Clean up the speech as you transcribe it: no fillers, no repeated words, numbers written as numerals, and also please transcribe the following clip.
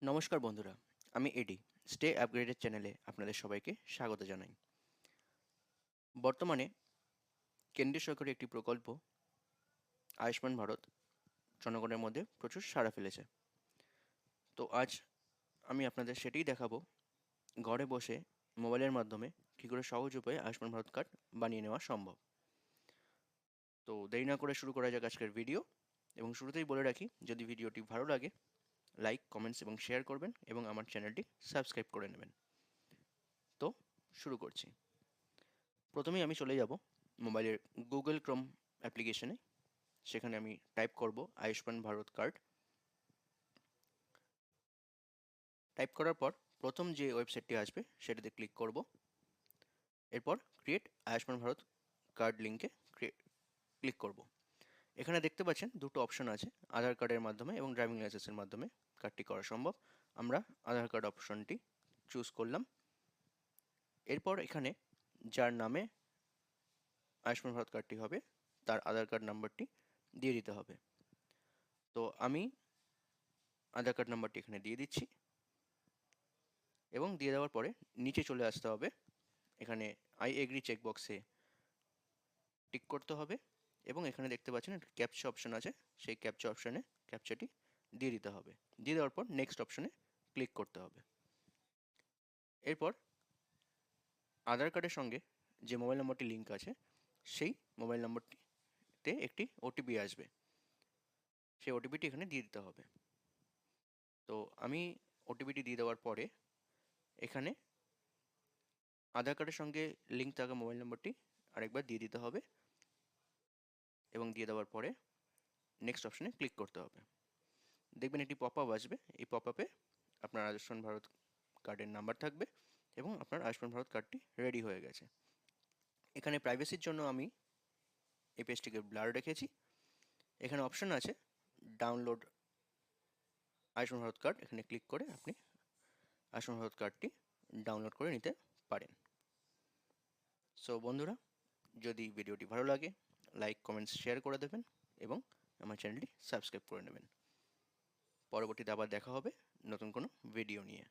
নমস্কার বন্ধুরা, আমি এডি। স্টে আপগ্রেডেড চ্যানেলে আপনাদের সবাইকে স্বাগত জানাই। বর্তমানে কেন্দ্রীয় সরকারের একটি প্রকল্প আয়ুষ্মান ভারত জনগণের মধ্যে প্রচুর সাড়া ফেলেছে। তো আজ আমি আপনাদের সেটাই দেখাবো, ঘরে বসে মোবাইলের মাধ্যমে কী করে সহজ উপায়ে আয়ুষ্মান ভারত কার্ড বানিয়ে নেওয়া সম্ভব। তো দেরি না করে শুরু করা যাক আজকের ভিডিও। এবং শুরুতেই বলে রাখি, যদি ভিডিওটি ভালো লাগে লাইক, কমেন্টস এবং শেয়ার করবেন এবং আমার চ্যানেলটি সাবস্ক্রাইব করে নেবেন। তো শুরু করছি। প্রথমেই আমি চলে যাব মোবাইলের গুগল ক্রোম অ্যাপ্লিকেশনে। সেখানে আমি টাইপ করব আয়ুষ্মান ভারত কার্ড। টাইপ করার পর প্রথম যে ওয়েবসাইটটি আসবে সেটাতে ক্লিক করব। এরপর ক্রিয়েট আয়ুষ্মান ভারত কার্ড লিঙ্কে ক্লিক করব। এখানে দেখতে পাচ্ছেন দুটো অপশন আছে, আধার কার্ডের মাধ্যমে এবং ড্রাইভিং লাইসেন্সের মাধ্যমে কার্ডটি করা সম্ভব। আমরা আধার কার্ড অপশনটি চুজ করলাম। এরপর এখানে যার নামে আয়ুষ্মান ভারত কার্ডটি হবে তার আধার কার্ড নাম্বারটি দিয়ে দিতে হবে। তো আমি আধার কার্ড নাম্বারটি এখানে দিয়ে দিচ্ছি এবং দিয়ে দেওয়ার পরে নিচে চলে আসতে হবে। এখানে আই এগ্রি চেকবক্সে টিক করতে হবে এবং এখানে দেখতে পাচ্ছেন একটা ক্যাপচা অপশন আছে, সেই ক্যাপচা অপশনে ক্যাপচাটি দিয়ে দিতে হবে। দিয়ে দেওয়ার পর নেক্সট অপশনে ক্লিক করতে হবে। এরপর আধার কার্ডের সঙ্গে যে মোবাইল নম্বরটি লিঙ্ক আছে সেই মোবাইল নম্বরটিতে একটি ওটিপি আসবে, সেই ওটিপিটি এখানে দিয়ে দিতে হবে। তো আমি ওটিপিটি দিয়ে দেওয়ার পরে এখানে আধার কার্ডের সঙ্গে লিঙ্ক থাকা মোবাইল নম্বরটি আরেকবার দিয়ে দিতে হবে এবং দিয়ে দেওয়ার পরে নেক্সট অপশনে ক্লিক করতে হবে। দেখবেন একটি পপ আপ আসবে, এই পপ আপে আপনার আয়ুষ্মান ভারত কার্ডের নাম্বার থাকবে এবং আপনার আয়ুষ্মান ভারত কার্ডটি রেডি হয়ে গেছে। এখানে প্রাইভেসির জন্য আমি এই পেজটিকে ব্লার রেখেছি। এখানে অপশন আছে ডাউনলোড আয়ুষ্মান ভারত কার্ড, এখানে ক্লিক করে আপনি আয়ুষ্মান ভারত কার্ডটি ডাউনলোড করে নিতে পারেন। সো বন্ধুরা, যদি ভিডিওটি ভালো লাগে লাইক, কমেন্টস, শেয়ার করে দেবেন এবং আমার চ্যানেলটি সাবস্ক্রাইব করে নেবেন। পরবর্তীতে আবার দেখা হবে নতুন কোনো ভিডিও নিয়ে।